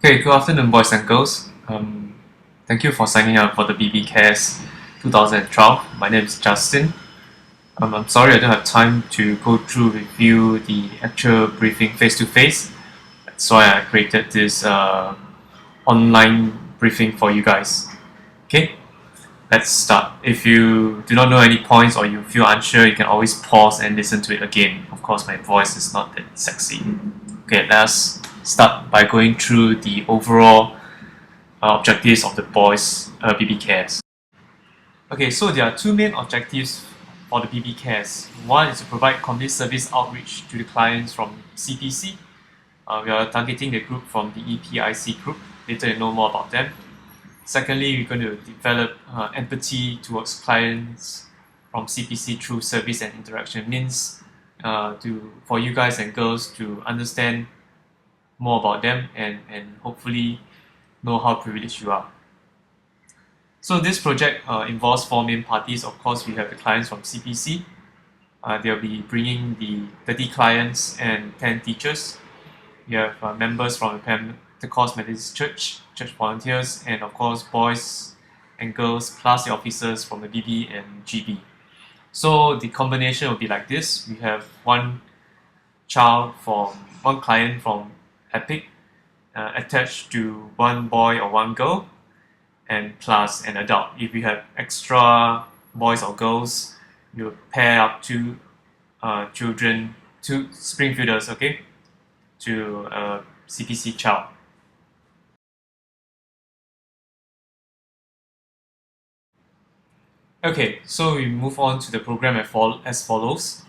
Okay, good afternoon, boys and girls. Thank you for signing up for the BB Cares 2012. My name is Justin. I'm sorry I don't have time to go through with you the actual briefing face to face. That's why I created this online briefing for you guys. Okay, let's start. If you do not know any points or you feel unsure, you can always pause and listen to it again. Of course, my voice is not that sexy. Okay, let's start by going through the overall objectives of the boys BB Cares. Okay, so there are two main objectives for the BB Cares. One is to provide complete service outreach to the clients from CPC. We are targeting the group from the EPIC group. Later you know more about them. Secondly, we're going to develop empathy towards clients from CPC through service and interaction. Means for you guys and girls to understand more about them and hopefully know how privileged you are. So this project involves four main parties. Of course, we have the clients from CPC. They'll be bringing the 30 clients and 10 teachers. We have members from the Pentecost Methodist Church, church volunteers, and of course boys and girls plus the officers from the BB&GB. So the combination will be like this. We have one client from Epic attached to one boy or one girl and plus an adult. If you have extra boys or girls, you pair up two Springfielders, okay, to a CPC child. Okay, so we move on to the program as follows.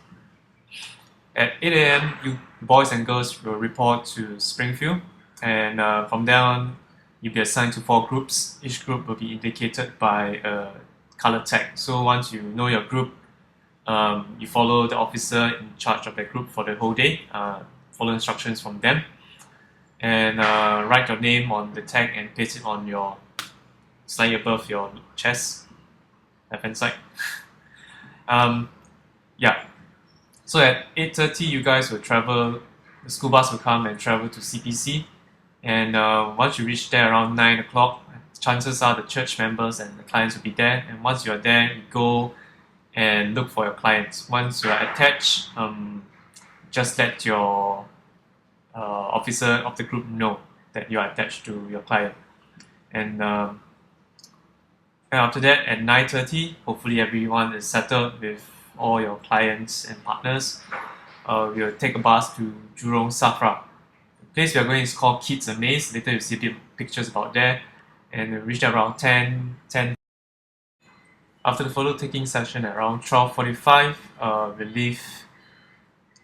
At 8 a.m., you boys and girls will report to Springfield, and from there on, you'll be assigned to 4 groups. Each group will be indicated by a color tag. So once you know your group, you follow the officer in charge of that group for the whole day, follow instructions from them, and write your name on the tag and paste it on your slightly above your chest, left hand side. Yeah. So at 8:30, you guys will travel. The school bus will come and travel to CPC. And once you reach there around 9 o'clock, chances are the church members and the clients will be there. And once you are there, you go and look for your clients. Once you are attached, just let your officer of the group know that you are attached to your client. And after that, at 9:30, hopefully everyone is settled with all your clients and partners. We'll take a bus to Jurong Safra. The place we are going is called Kids Amaze. Later you'll see a bit of pictures about that. And we'll reach around 10. After the photo taking session at around 12:45, we'll leave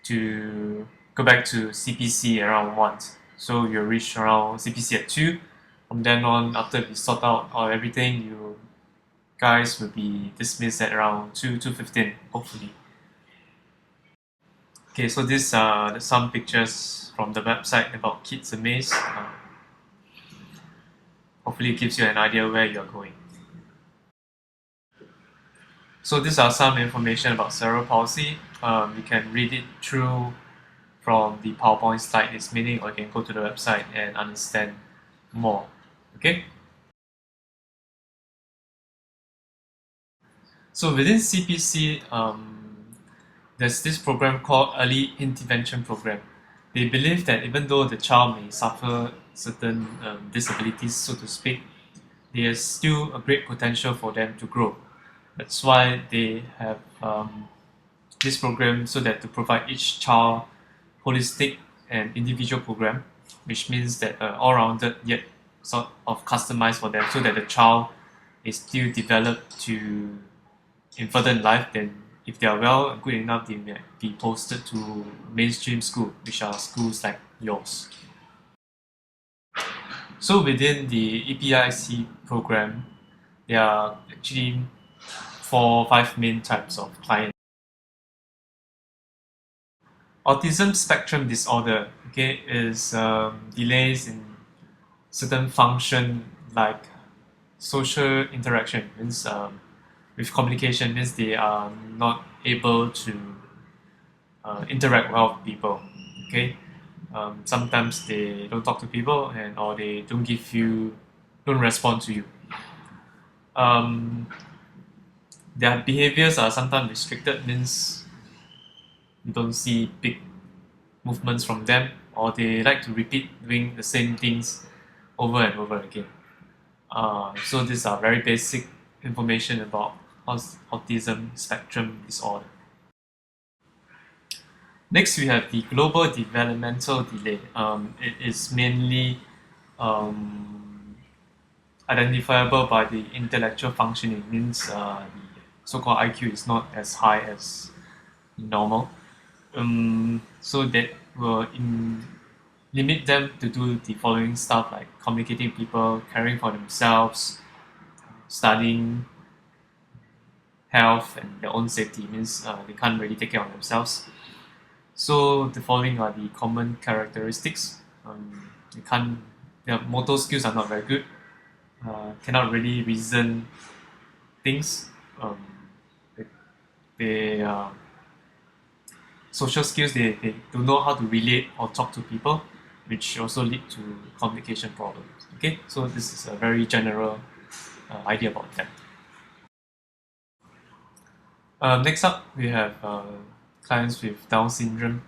to go back to CPC around 1. So you'll reach around CPC at 2. From then on, after we sort out everything, you guys will be dismissed at around 2:15, hopefully. Okay, so these are some pictures from the website about Kids Amaze. Hopefully it gives you an idea where you're going. So these are some information about cerebral palsy. You can read it through from the PowerPoint slide, its meaning, or you can go to the website and understand more. Okay? So within CPC, there's this program called Early Intervention Program. They believe that even though the child may suffer certain disabilities, so to speak, there's still a great potential for them to grow. That's why they have this program so that to provide each child holistic and individual program, which means that all-rounded yet sort of customized for them so that the child is still developed to in further in life. Then if they are well and good enough, they may be posted to mainstream school, which are schools like yours. So within the EPIC program, there are actually 5 main types of clients. Autism spectrum disorder, okay, is delays in certain function like social interaction. Means with communication, means they are not able to interact well with people. Okay, Sometimes they don't talk to people or they don't respond to you. Um, their behaviors are sometimes restricted, means you don't see big movements from them, or they like to repeat doing the same things over and over again. So these are very basic information about autism spectrum disorder. Next, we have the global developmental delay. It is mainly identifiable by the intellectual functioning, means the so-called IQ is not as high as normal. So that will limit them to do the following stuff like communicating with people, caring for themselves, studying, health, and their own safety, means they can't really take care of themselves. So the following are the common characteristics. They can't, their motor skills are not very good, cannot really reason things. They, they social skills, they don't know how to relate or talk to people, which also lead to communication problems. Okay, so this is a very general idea about that. Next up, we have clients with Down syndrome.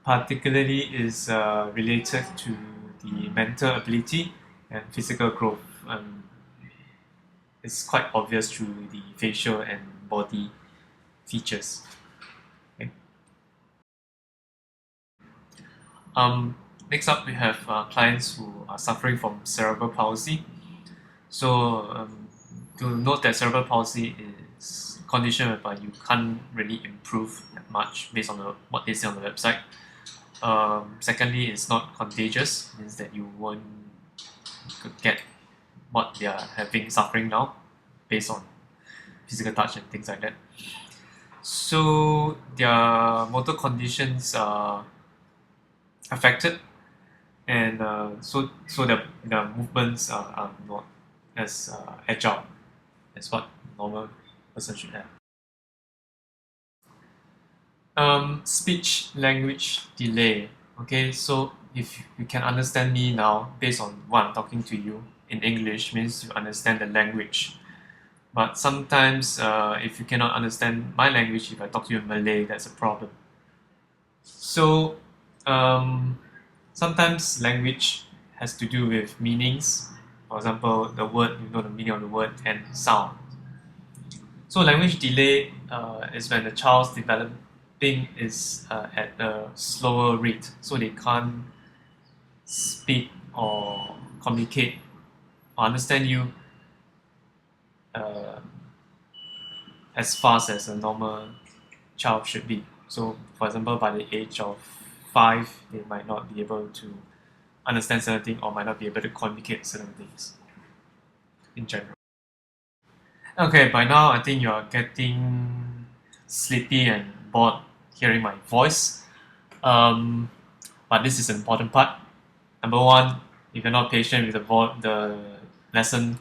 Particularly is related to the mental ability and physical growth. It's quite obvious through the facial and body features. Okay. Next up, we have clients who are suffering from cerebral palsy. So to note that cerebral palsy is a condition whereby you can't really improve that much based on what they say on the website. Secondly, it's not contagious, means that you won't get what they are suffering now based on physical touch and things like that. So their motor conditions are affected, and so the movements are not as agile as what normal person should have. Speech language delay. Okay, so if you can understand me now based on what I'm talking to you in English, means you understand the language. But sometimes if you cannot understand my language, if I talk to you in Malay, that's a problem. So sometimes language has to do with meanings. For example, the word, you know the meaning of the word, and sound. So language delay is when the child's developing is at a slower rate, so they can't speak or communicate or understand you uh, as fast as a normal child should be. So, for example, by the age of 5, they might not be able to understand certain things or might not be able to communicate certain things in general. Okay, by now I think you are getting sleepy and bored hearing my voice. But this is an important part. Number one, if you're not patient with the lesson,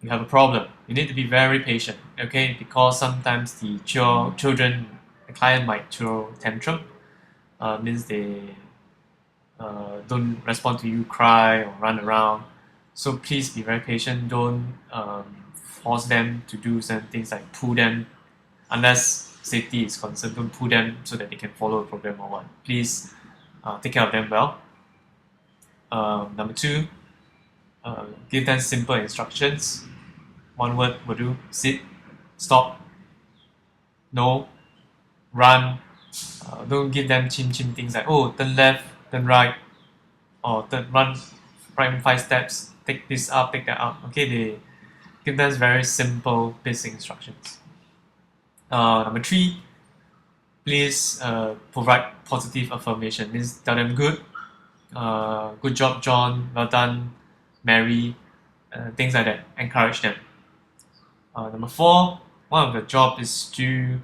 you have a problem. You need to be very patient, okay? Because sometimes the children, the client might throw tantrum, means they don't respond to you, cry or run around. So please be very patient. Don't force them to do certain things like pull them, unless safety is concerned. Don't pull them so that they can follow the program or what. Please take care of them well. Number two, give them simple instructions. One word will do: sit, stop, no, run. Don't give them chim things like, oh, turn left, turn right, or run 5 steps, take this up, take that up. Okay, they give them very simple basic instructions. Number three, please provide positive affirmation. Means tell them good job, John, well done, Mary, things like that. Encourage them. Number four, one of the job is to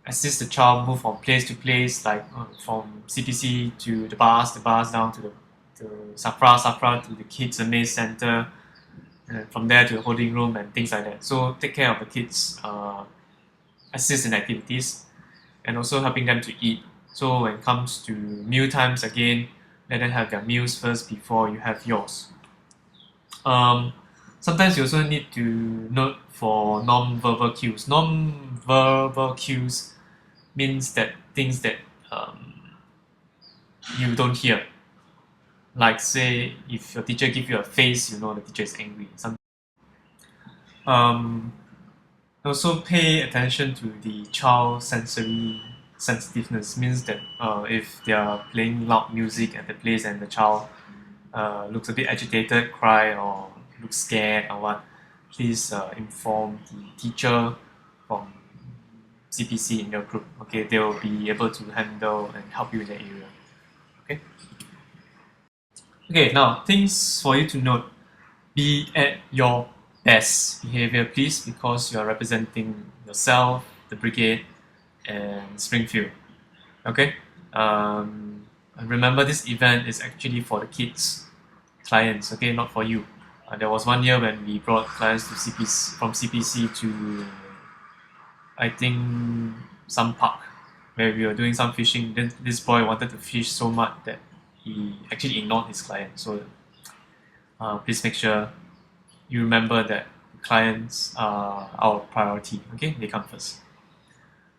assist the child move from place to place, like from CPC to the bus down to Safra to the kids amaze center, and from there to the holding room and things like that. So take care of the kids, assist in activities, and also helping them to eat. So when it comes to meal times again, let them have their meals first before you have yours. Um, Sometimes you also need to note for non-verbal cues. Non-verbal cues means that things that you don't hear. Like say, if your teacher give you a face, you know the teacher is angry. Um, Also pay attention to the child's sensory sensitiveness. Means that if they are playing loud music at the place and the child looks a bit agitated, cry or looks scared or what, please inform the teacher from CPC in your group. Okay, they will be able to handle and help you in that area. Okay. Okay. Now things for you to note: be at your best behavior, please, because you are representing yourself, the brigade, and Springfield. Okay. And remember, this event is actually for the kids, clients. Okay, not for you. There was one year when we brought clients to CPC from CPC to, I think, some park where we were doing some fishing. Then this boy wanted to fish so much that he actually ignored his client. So please make sure you remember that clients are our priority. Okay, they come first.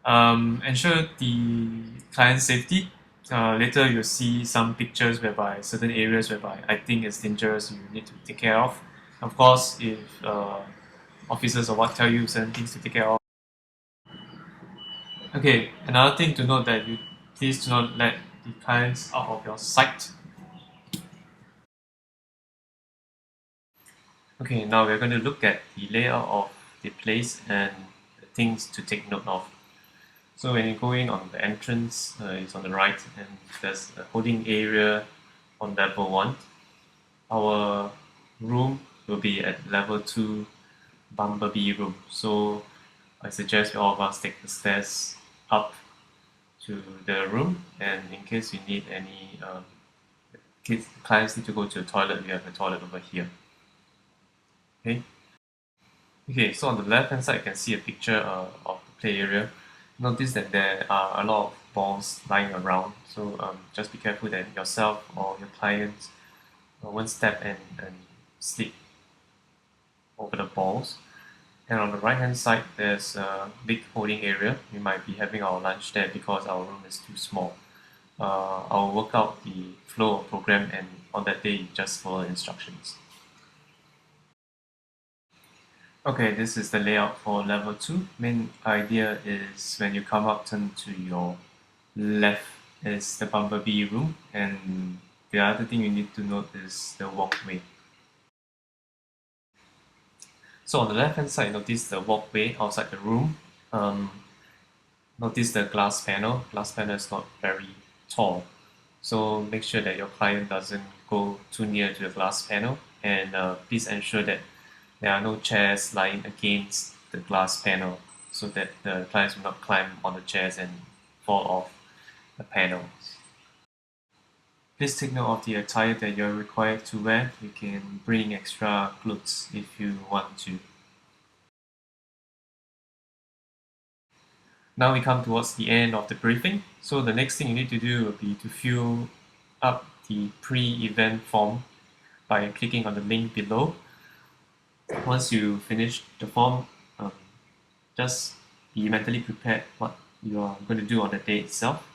Ensure the client safety. Later you'll see some pictures whereby certain areas whereby I think it's dangerous, you need to take care of. Of course, if officers or what tell you certain things to take care of. Okay, another thing to note that you please do not let the clients out of your sight. Okay, now we're going to look at the layout of the place and the things to take note of. So when you go in on the entrance, it's on the right, and there's a holding area on level 1. Our room will be at level 2, Bumblebee room. So I suggest all of us take the stairs up to the room, and in case you need any clients need to go to the toilet, we have a toilet over here. Okay. Okay, so on the left hand side, you can see a picture of the play area. Notice that there are a lot of balls lying around, so just be careful that yourself or your clients won't step and slip over the balls. And on the right hand side, there's a big holding area. We might be having our lunch there because our room is too small. I'll work out the flow of program, and on that day, you just follow instructions. Okay, this is the layout for level 2. Main idea is when you come up, turn to your left is the Bumblebee room, and the other thing you need to note is the walkway. So on the left hand side, notice the walkway outside the room. Notice the glass panel. Glass panel is not very tall, so make sure that your client doesn't go too near to the glass panel, and please ensure that there are no chairs lying against the glass panel so that the clients will not climb on the chairs and fall off the panels. Please take note of the attire that you're required to wear. You can bring extra clothes if you want to. Now we come towards the end of the briefing. So the next thing you need to do will be to fill up the pre-event form by clicking on the link below. Once you finish the form, just be mentally prepared what you are going to do on the day itself.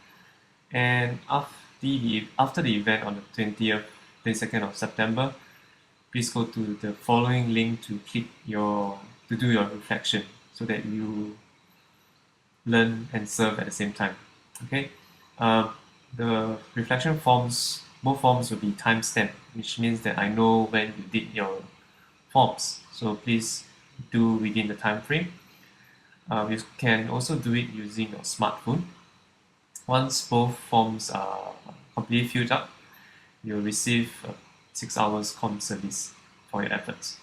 And after the event on the 20th, 22nd of September, please go to the following link to do your reflection so that you learn and serve at the same time. Okay, the reflection forms, both forms will be timestamped, which means that I know when you did your forms. So please do within the time frame. You can also do it using your smartphone. Once both forms are completely filled up, you'll receive 6 hours com service for your efforts.